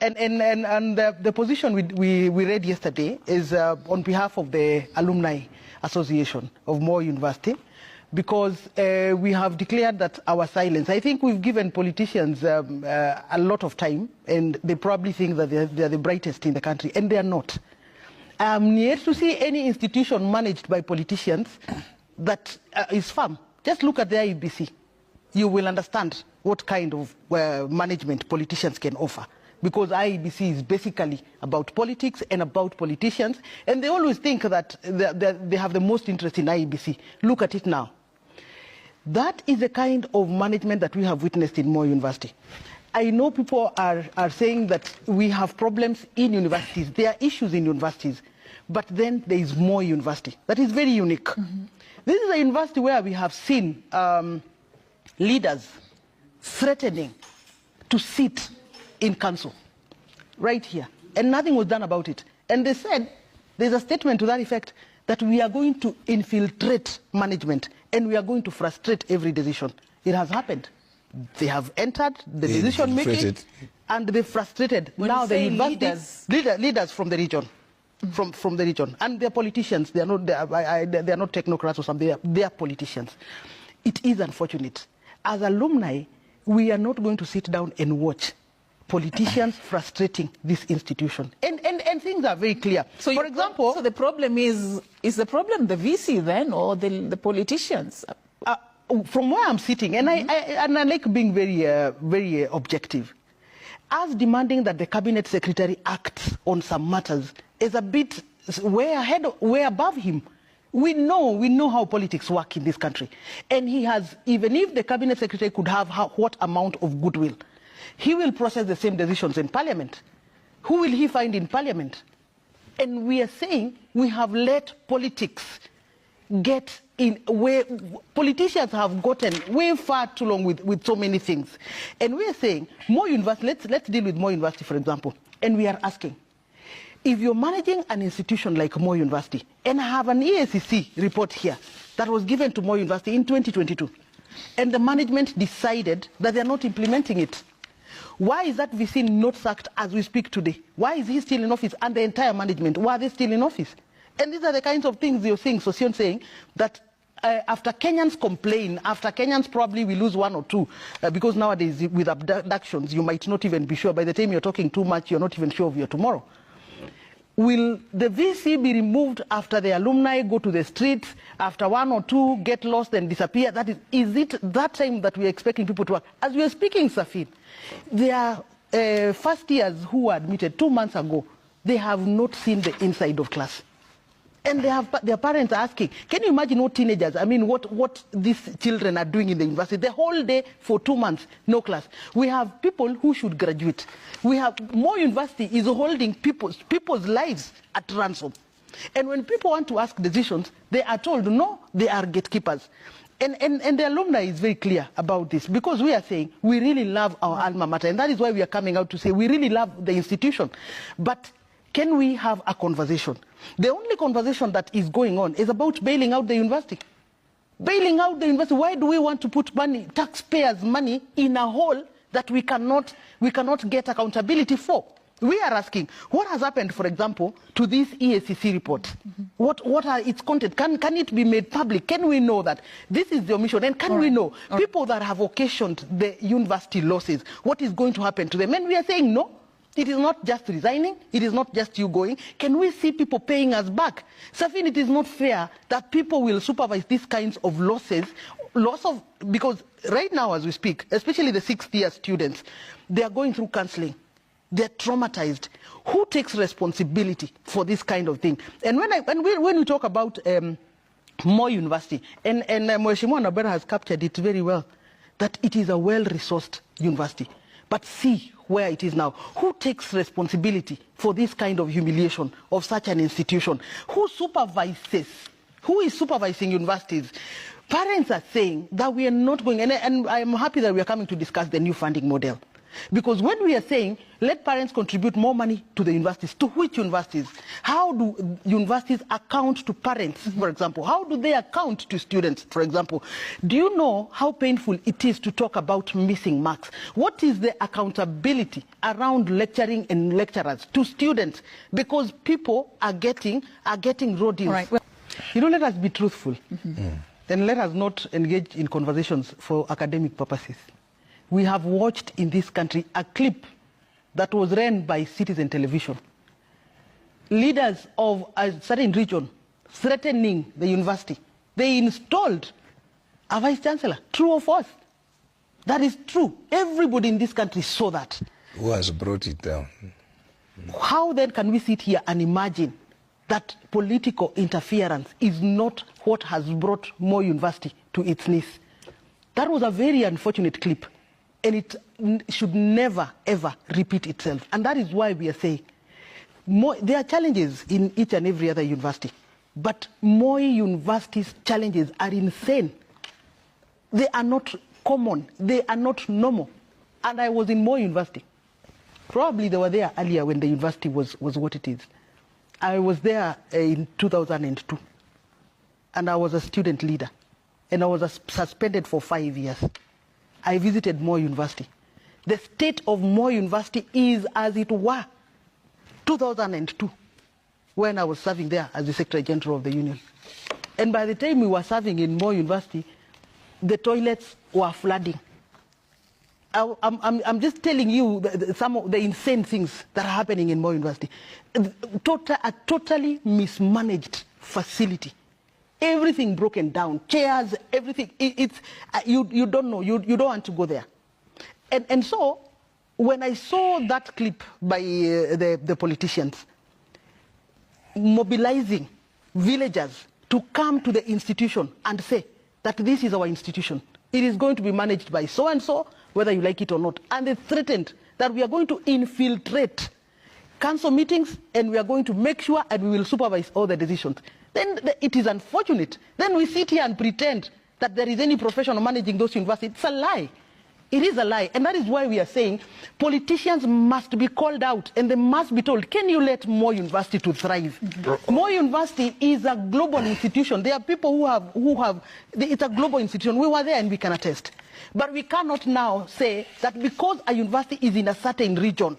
And the position we read yesterday is on behalf of the Alumni Association of Moi University, because we have declared that our silence, I think we've given politicians a lot of time, and they probably think that they're the brightest in the country, and they are not. I'm yet to see any institution managed by politicians that is firm. Just look at the IEBC. You will understand what kind of management politicians can offer. Because IEBC is basically about politics and about politicians, and they always think that they have the most interest in IEBC. Look at it now. That is the kind of management that we have witnessed in Moi University. I know people are saying that we have problems in universities. There are issues in universities, but then there is Moi University. That is very unique. Mm-hmm. This is a university where we have seen leaders threatening to sit in council, right here, and nothing was done about it. And they said, there's a statement to that effect, that we are going to infiltrate management and we are going to frustrate every decision. It has happened. They have entered the decision making and they frustrated. When now the leaders from the region, from the region, and they're politicians. They are not technocrats or something. They are politicians. It is unfortunate. As alumni, we are not going to sit down and watch politicians frustrating this institution. And things are very clear. So for example... So the problem is the problem the VC then, or the politicians? From where I'm sitting, and I like being very objective, us demanding that the cabinet secretary acts on some matters is a bit way above him. We know how politics work in this country. And he has, even if the cabinet secretary could have what amount of goodwill, he will process the same decisions in parliament. Who will he find in parliament? And we are saying we have let politics get in where politicians have gotten way far too long with so many things. And we are saying, Moi University, let's deal with Moi University, for example. And we are asking, if you're managing an institution like Moi University and have an EACC report here that was given to Moi University in 2022, and the management decided that they're not implementing it, why is that VC not sacked as we speak today? Why is he still in office? And the entire management, why are they still in office? And these are the kinds of things you're seeing Sosion saying that after Kenyans complain, after Kenyans probably will lose one or two, because nowadays with abductions, you might not even be sure. By the time you're talking too much, you're not even sure of your tomorrow. Will the VC be removed after the alumni go to the streets, after one or two get lost and disappear? Is it that time that we're expecting people to work? As we are speaking, Safin, there are first years who were admitted 2 months ago. They have not seen the inside of class. And their parents are asking, can you imagine what teenagers, what these children are doing in the university? The whole day for 2 months, no class. We have people who should graduate. We have Moi University is holding people's lives at ransom. And when people want to ask decisions, they are told, no, they are gatekeepers. And the alumni is very clear about this, because we are saying we really love our alma mater. And that is why we are coming out to say we really love the institution. But can we have a conversation? The only conversation that is going on is about bailing out the university. Bailing out the university. Why do we want to put money, taxpayers' money, in a hole that we cannot get accountability for? We are asking, what has happened, for example, to this EACC report? Mm-hmm. What are its content? Can it be made public? Can we know that this is the omission? And can we know people that have occasioned the university losses, what is going to happen to them? And we are saying no. It is not just resigning. It is not just you going. Can we see people paying us back? Safin, it is not fair that people will supervise these kinds of losses. Because right now as we speak, especially the 6th-year students, they are going through counseling. They're traumatized. Who takes responsibility for this kind of thing? And when we talk about Moi University, and Mheshimiwa Nabera has captured it very well, that it is a well-resourced university. But see where it is now. Who takes responsibility for this kind of humiliation of such an institution? Who supervises? Who is supervising universities? Parents are saying that we are not going, and I am happy that we are coming to discuss the new funding model. Because when we are saying, let parents contribute more money to the universities, to which universities? How do universities account to parents, for example? How do they account to students, for example? Do you know how painful it is to talk about missing marks? What is the accountability around lecturing and lecturers to students? Because people are getting raw deals. Right. Well, you know, let us be truthful. And let us not engage in conversations for academic purposes. We have watched in this country a clip that was ran by Citizen Television. Leaders of a certain region threatening the university. They installed a vice-chancellor. True or false? That is true. Everybody in this country saw that. Who has brought it down? How then can we sit here and imagine that political interference is not what has brought Moi University to its knees? That was a very unfortunate clip. And it should never, ever repeat itself. And that is why we are saying there are challenges in each and every other university. But Moi University's challenges are insane. They are not common. They are not normal. And I was in Moi University. Probably they were there earlier when the university was what it is. I was there in 2002. And I was a student leader. And I was suspended for 5 years. I visited Moi University. The state of Moi University is as it were 2002, when I was serving there as the Secretary General of the Union. And by the time we were serving in Moi University, the toilets were flooding. I'm just telling you some of the insane things that are happening in Moi University. A totally mismanaged facility. Everything broken down, chairs, everything. You don't know, you don't want to go there. And so, when I saw that clip by the politicians mobilizing villagers to come to the institution and say that this is our institution, it is going to be managed by so-and-so, whether you like it or not. And they threatened that we are going to infiltrate council meetings and we are going to make sure and we will supervise all the decisions. Then it is unfortunate. Then we sit here and pretend that there is any professional managing those universities. It's a lie. It is a lie. And that is why we are saying politicians must be called out and they must be told, can you let Moi University to thrive? Moi University is a global institution. There are people who have, it's a global institution. We were there and we can attest. But we cannot now say that because a university is in a certain region,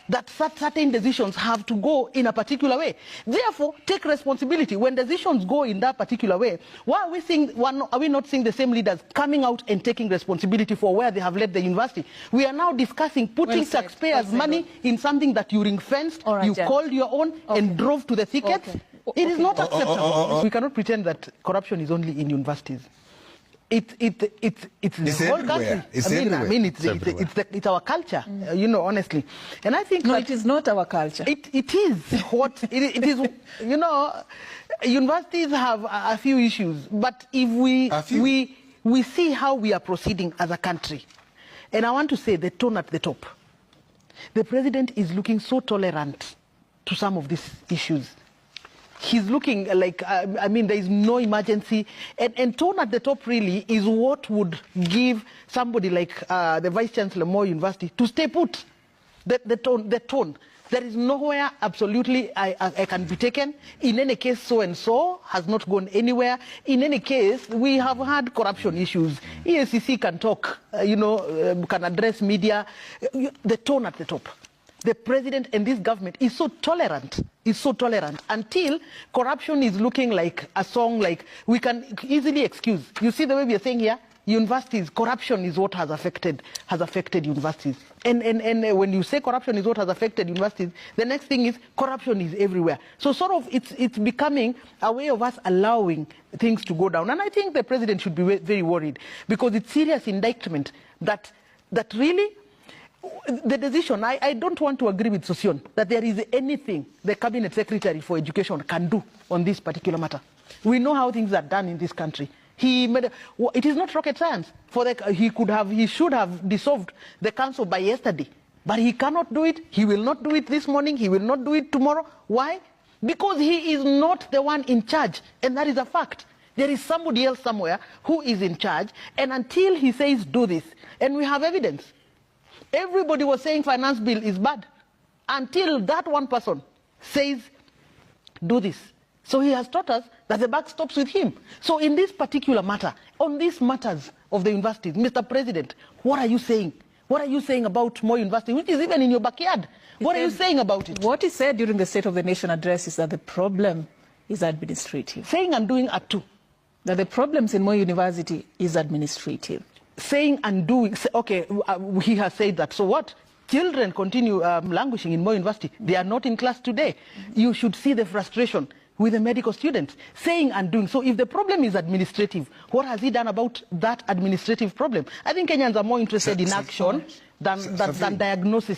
that certain decisions have to go in a particular way. Therefore, take responsibility. When decisions go in that particular way, why are we not seeing the same leaders coming out and taking responsibility for where they have led the university? We are now discussing putting taxpayers' money in something that you ring-fenced, you called your own, and drove to the thicket. It is not acceptable. We cannot pretend that corruption is only in universities. It's the whole country. It's our culture, you know, honestly. And I think it is not our culture. It is what it is. You know, universities have a few issues, but if we see how we are proceeding as a country, and I want to say the tone at the top. The president is looking so tolerant to some of these issues. He's looking like, there is no emergency. And tone at the top really is what would give somebody like the Vice-Chancellor Moi University to stay put. The tone. There is nowhere absolutely I can be taken. In any case, so-and-so has not gone anywhere. In any case, we have had corruption issues. EACC can talk, can address media. The tone at the top. The president and this government is so tolerant, until corruption is looking like a song like we can easily excuse. You see the way we are saying here, universities, corruption is what has affected universities. And when you say corruption is what has affected universities, the next thing is corruption is everywhere. So sort of it's becoming a way of us allowing things to go down. And I think the president should be very worried because it's serious indictment that really the decision, I don't want to agree with Sosion that there is anything the Cabinet Secretary for Education can do on this particular matter. We know how things are done in this country. It is not rocket science. He should have dissolved the council by yesterday, but he cannot do it. He will not do it this morning. He will not do it tomorrow. Why? Because he is not the one in charge, and that is a fact. There is somebody else somewhere who is in charge, and until he says do this, and we have evidence. Everybody was saying finance bill is bad until that one person says, do this. So he has taught us that the buck stops with him. So in this particular matter, on these matters of the universities, Mr. President, what are you saying? What are you saying about Moi University, which is even in your backyard? What are you saying about it? What he said during the State of the Nation address is that the problem is administrative. Saying and doing are two. That the problems in Moi University is administrative. Saying and doing, okay, he has said that. So what? Children continue languishing in Moi University. They are not in class today. You should see the frustration with the medical students, saying and doing. So if the problem is administrative, what has he done about that administrative problem? I think Kenyans are more interested in action than diagnosis.